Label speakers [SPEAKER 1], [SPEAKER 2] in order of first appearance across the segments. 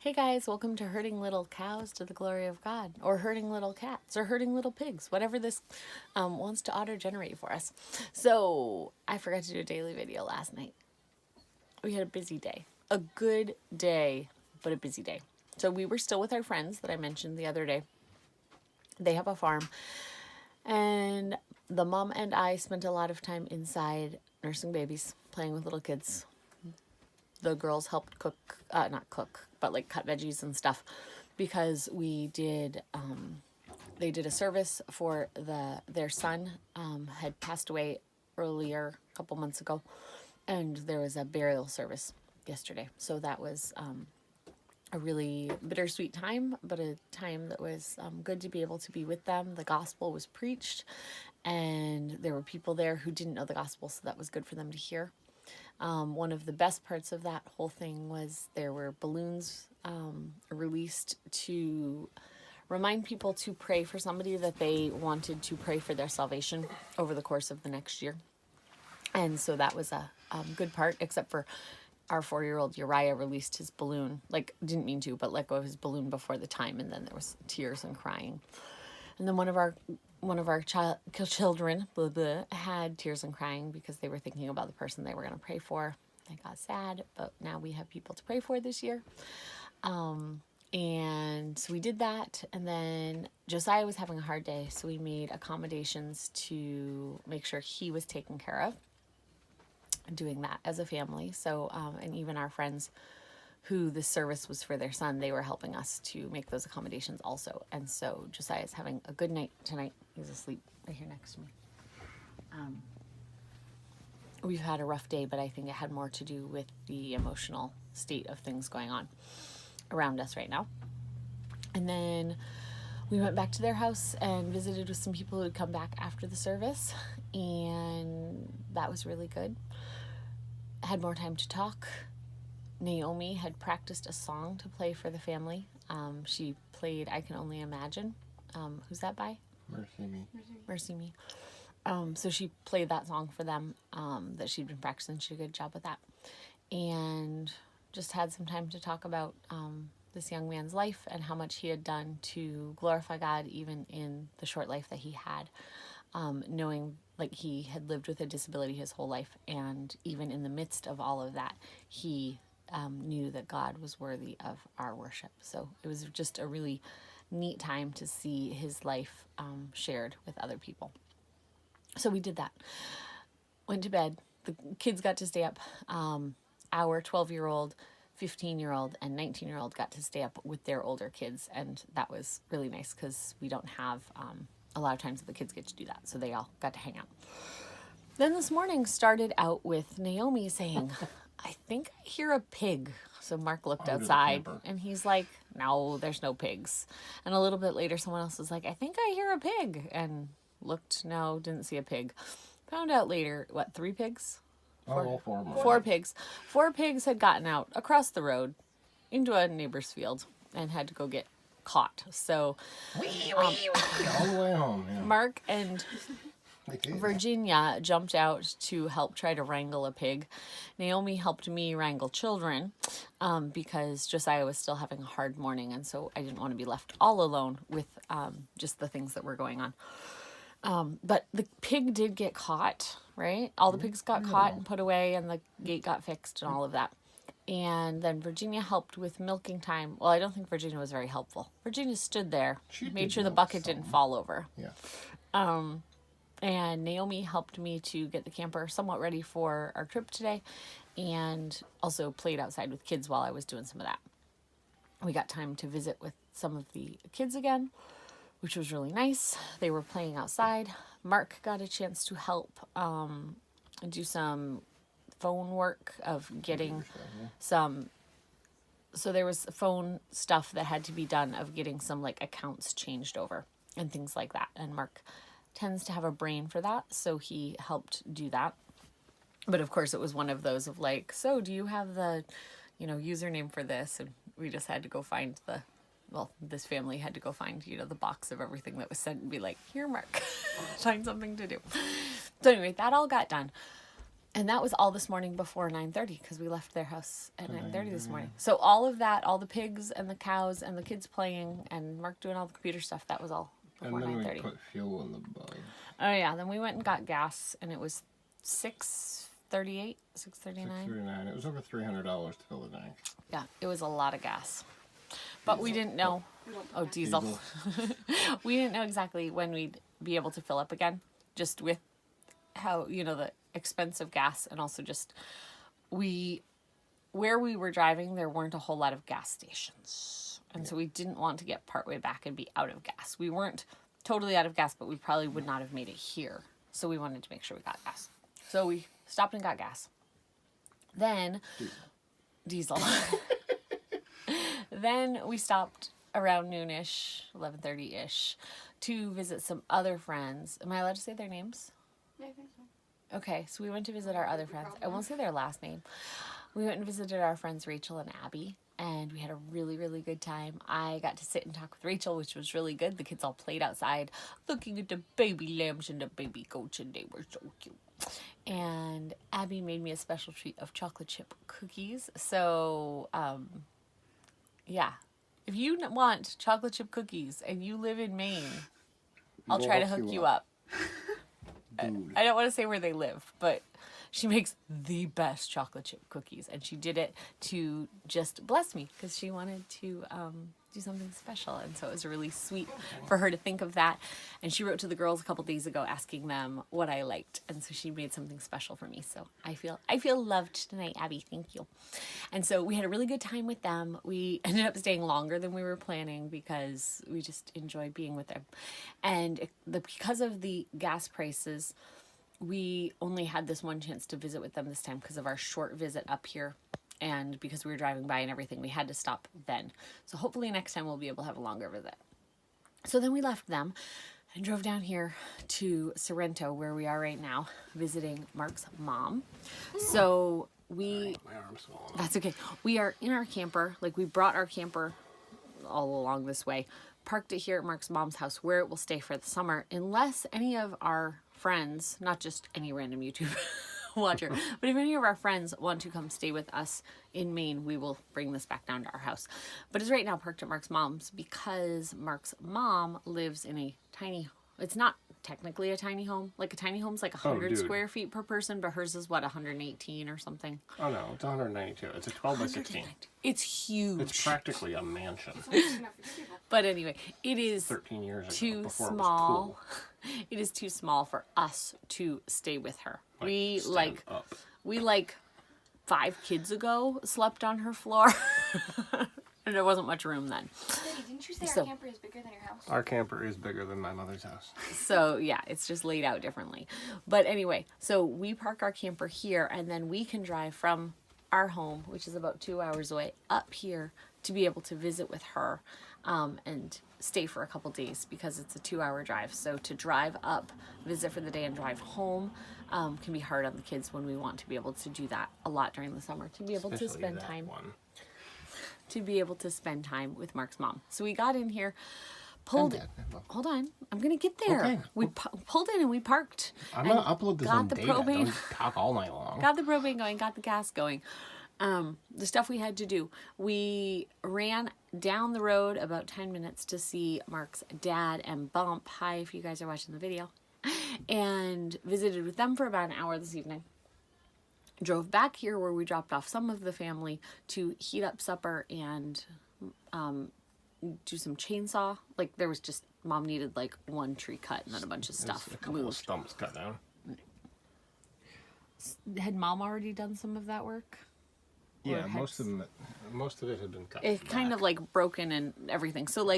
[SPEAKER 1] Hey guys, welcome to Herding Little Cows to the Glory of God, or Herding Little Cats, or Herding Little Pigs, whatever this wants to auto-generate for us. So, I forgot to do a daily video last night. We had a busy day. A good day, but a busy day. So we were still with our friends that I mentioned the other day. They have a farm, and the mom and I spent a lot of time inside nursing babies, playing with little kids. The girls helped cook, not cook, but like cut veggies and stuff, because we did, they did a service for their son, had passed away earlier, a couple months ago, and there was a burial service yesterday. So that was a really bittersweet time, but a time that was good to be able to be with them. The gospel was preached, and there were people there who didn't know the gospel, so that was good for them to hear. One of the best parts of that whole thing was there were balloons released to remind people to pray for somebody that they wanted to pray for their salvation over the course of the next year. And so that was a good part, except for our 4-year-old Uriah released his balloon, like didn't mean to, but let go of his balloon before the time, and then there was tears and crying. And then one of our children blah, blah, had tears and crying because they were thinking about the person they were going to pray for. They got sad, but now we have people to pray for this year. And so we did that, and then Josiah was having a hard day, so we made accommodations to make sure he was taken care of, doing that as a family. So, and even our friends who the service was for their son, they were helping us to make those accommodations also. And so Josiah's having a good night tonight. He's asleep right here next to me. We've had a rough day, but I think it had more to do with the emotional state of things going on around us right now. And then we went back to their house and visited with some people who had come back after the service, and that was really good. Had more time to talk. Naomi had practiced a song to play for the family. She played I Can Only Imagine. Who's that by? Mercy Me. So she played that song for them that she'd been practicing. She did a good job with that. And just had some time to talk about this young man's life and how much he had done to glorify God even in the short life that he had. Knowing like he had lived with a disability his whole life, and even in the midst of all of that, he knew that God was worthy of our worship. So it was just a really neat time to see his life shared with other people. So we did that. Went to bed. The kids got to stay up. Our 12-year-old, 15-year-old, and 19-year-old got to stay up with their older kids, and that was really nice because we don't have a lot of times that the kids get to do that. So they all got to hang out. Then this morning started out with Naomi saying, I think I hear a pig. So Mark looked outside and he's like, no, there's no pigs. And a little bit later, someone else was like, I think I hear a pig. And looked, no, didn't see a pig. Found out later, 3 pigs?
[SPEAKER 2] Four more.
[SPEAKER 1] 4 pigs. 4 pigs had gotten out across the road into a neighbor's field and had to go get caught. So
[SPEAKER 2] All the way home. Yeah.
[SPEAKER 1] Mark and Virginia jumped out to help try to wrangle a pig. Naomi helped me wrangle children because Josiah was still having a hard morning, and so I didn't want to be left all alone with just the things that were going on. But the pig did get caught, right? All the pigs got caught and put away, and the gate got fixed and all of that. And then Virginia helped with milking time. Well, I don't think Virginia was very helpful. Virginia stood there, made sure the bucket didn't fall over.
[SPEAKER 2] Yeah.
[SPEAKER 1] And Naomi helped me to get the camper somewhat ready for our trip today, and also played outside with kids while I was doing some of that. We got time to visit with some of the kids again, which was really nice. They were playing outside. Mark got a chance to help do some phone work of getting some. So there was phone stuff that had to be done of getting some like accounts changed over and things like that. And Mark tends to have a brain for that, so he helped do that. But of course it was one of those of like, so do you have the, username for this? And we just had to go find this family had to go find, the box of everything that was sent and be like, here, Mark, find something to do. So anyway, that all got done. And that was all this morning before 9:30 because we left their house at 9:30 this morning. So all of that, all the pigs and the cows and the kids playing and Mark doing all the computer stuff, that was all before 9:30.
[SPEAKER 2] And then we put fuel in the bug.
[SPEAKER 1] Oh yeah, then we went and got gas and it was $6.38, $6.39.
[SPEAKER 2] $6.39. It was over $300 to fill the tank.
[SPEAKER 1] Yeah, it was a lot of gas. But we didn't know. Oh, diesel. We didn't know exactly when we'd be able to fill up again, just with how, the expensive gas, and also just where we were driving, there weren't a whole lot of gas stations. And so we didn't want to get partway back and be out of gas. We weren't totally out of gas, but we probably would not have made it here. So we wanted to make sure we got gas. So we stopped and got gas. Then, diesel. Then we stopped around noonish, 11:30-ish, to visit some other friends. Am I allowed to say their names?
[SPEAKER 3] Yeah, I think so.
[SPEAKER 1] Okay, so we went to visit our other friends. I won't say their last name. We went and visited our friends Rachel and Abby, and we had a really, really good time. I got to sit and talk with Rachel, which was really good. The kids all played outside, looking at the baby lambs and the baby goats, and they were so cute. And Abby made me a special treat of chocolate chip cookies. So, yeah. If you want chocolate chip cookies and you live in Maine, I'll try to hook you up.
[SPEAKER 2] Dude.
[SPEAKER 1] I don't want to say where they live, but she makes the best chocolate chip cookies, and she did it to just bless me because she wanted to do something special, and so it was really sweet for her to think of that. And she wrote to the girls a couple days ago asking them what I liked, and so she made something special for me. So I feel loved tonight, Abby. Thank you. And so we had a really good time with them. We ended up staying longer than we were planning because we just enjoyed being with them. And because of the gas prices, we only had this one chance to visit with them this time because of our short visit up here. And because we were driving by and everything, we had to stop then. So hopefully next time we'll be able to have a longer visit. So then we left them and drove down here to Sorrento, where we are right now, visiting Mark's mom. So
[SPEAKER 2] My arm's falling.
[SPEAKER 1] that's okay. We are in our camper. Like, we brought our camper all along this way, parked it here at Mark's mom's house where it will stay for the summer, unless any of our friends, not just any random YouTube watcher, but if any of our friends want to come stay with us in Maine, we will bring this back down to our house. But it's right now parked at Mark's mom's because Mark's mom lives in a tiny, it's not technically a tiny home. Like, a tiny home's like 100
[SPEAKER 2] dude.
[SPEAKER 1] square feet per person, but hers is what, 118 or something?
[SPEAKER 2] Oh no, it's 192. It's a 12 by 16.
[SPEAKER 1] It's huge.
[SPEAKER 2] It's practically a mansion.
[SPEAKER 1] But anyway, it is
[SPEAKER 2] 13 years ago,
[SPEAKER 1] too
[SPEAKER 2] before it was
[SPEAKER 1] small.
[SPEAKER 2] cool.
[SPEAKER 1] It is too small for us to stay with her.
[SPEAKER 2] Stand up.
[SPEAKER 1] We 5 kids ago slept on her floor. And there wasn't much room then.
[SPEAKER 3] Daddy, didn't you say
[SPEAKER 1] So-
[SPEAKER 3] our camper is bigger than your house?
[SPEAKER 2] Our camper is bigger than my mother's house.
[SPEAKER 1] So yeah, it's just laid out differently. But anyway, so we park our camper here, and then we can drive from our home, which is about 2 hours away, up here to be able to visit with her and stay for a couple days because it's a 2-hour drive. So to drive up, visit for the day, and drive home can be hard on the kids when we want to be able to do that a lot during the summer, to be able to
[SPEAKER 2] Especially
[SPEAKER 1] spend
[SPEAKER 2] that
[SPEAKER 1] time.
[SPEAKER 2] one.
[SPEAKER 1] To be able to spend time with Mark's mom. So we got in here, pulled.
[SPEAKER 2] And Dad.
[SPEAKER 1] Hold on, I'm gonna get there.
[SPEAKER 2] Okay.
[SPEAKER 1] We pulled in and we parked.
[SPEAKER 2] I'm
[SPEAKER 1] and
[SPEAKER 2] gonna upload this
[SPEAKER 1] got
[SPEAKER 2] on
[SPEAKER 1] the
[SPEAKER 2] data.
[SPEAKER 1] propane.
[SPEAKER 2] Don't talk all night long.
[SPEAKER 1] Got the propane going. Got the gas going. The stuff we had to do. We ran down the road about 10 minutes to see Mark's dad and Bump. Hi, if you guys are watching the video. And visited with them for about an hour this evening. Drove back here where we dropped off some of the family to heat up supper and do some chainsaw. Like, there was just, Mom needed one tree cut and then a bunch of stuff
[SPEAKER 2] There's a couple of
[SPEAKER 1] moved.
[SPEAKER 2] stumps cut down.
[SPEAKER 1] Had Mom already done some of that work?
[SPEAKER 2] Yeah,
[SPEAKER 1] had
[SPEAKER 2] most of it had been cut.
[SPEAKER 1] It kind of broken and everything. So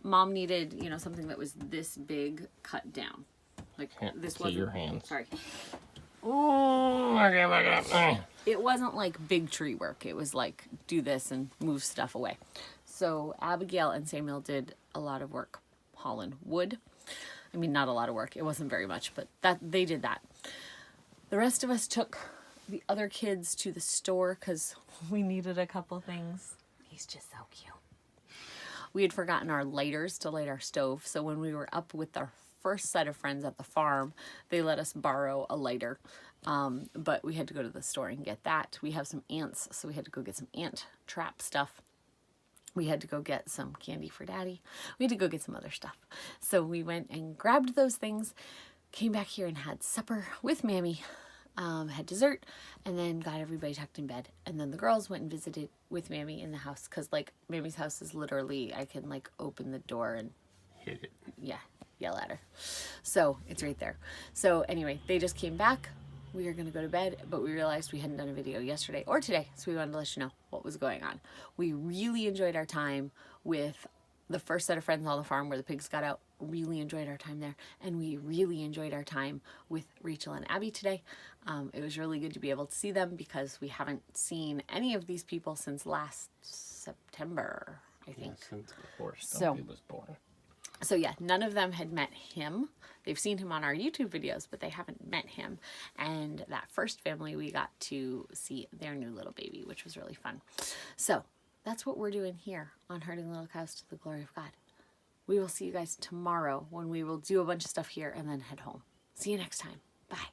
[SPEAKER 1] Mom needed, something that was this big cut down.
[SPEAKER 2] Can't
[SPEAKER 1] This
[SPEAKER 2] see
[SPEAKER 1] wasn't.
[SPEAKER 2] your hands.
[SPEAKER 1] Sorry.
[SPEAKER 2] Oh, okay, look up.
[SPEAKER 1] It wasn't big tree work. It was do this and move stuff away. So Abigail and Samuel did a lot of work hauling wood. I mean, not a lot of work. It wasn't very much, but they did that. The rest of us took the other kids to the store because we needed a couple things. He's just so cute. We had forgotten our lighters to light our stove. So when we were up with our first set of friends at the farm, they let us borrow a lighter But we had to go to the store and get that. We have some ants, so we had to go get some ant trap stuff. We had to go get some candy for Daddy. We had to go get some other stuff. So we went and grabbed those things, came back here and had supper with Mammy, had dessert, and then got everybody tucked in bed. And then the girls went and visited with Mammy in the house, because like Mammy's house is literally, I can like open the door and
[SPEAKER 2] Hit it.
[SPEAKER 1] yeah, yell at her. So it's right there. So anyway, they just came back. We were going to go to bed, but we realized we hadn't done a video yesterday or today, so we wanted to let you know what was going on. We really enjoyed our time with the first set of friends on the farm where the pigs got out. Really enjoyed our time there, and we really enjoyed our time with Rachel and Abby today. It was really good to be able to see them, because we haven't seen any of these people since last September, I think.
[SPEAKER 2] Yeah, since before
[SPEAKER 1] So-
[SPEAKER 2] Stumpy was born.
[SPEAKER 1] So yeah, none of them had met him. They've seen him on our YouTube videos, but they haven't met him. And that first family, we got to see their new little baby, which was really fun. So that's what we're doing here on Herding Little Cows to the Glory of God. We will see you guys tomorrow when we will do a bunch of stuff here and then head home. See you next time. Bye.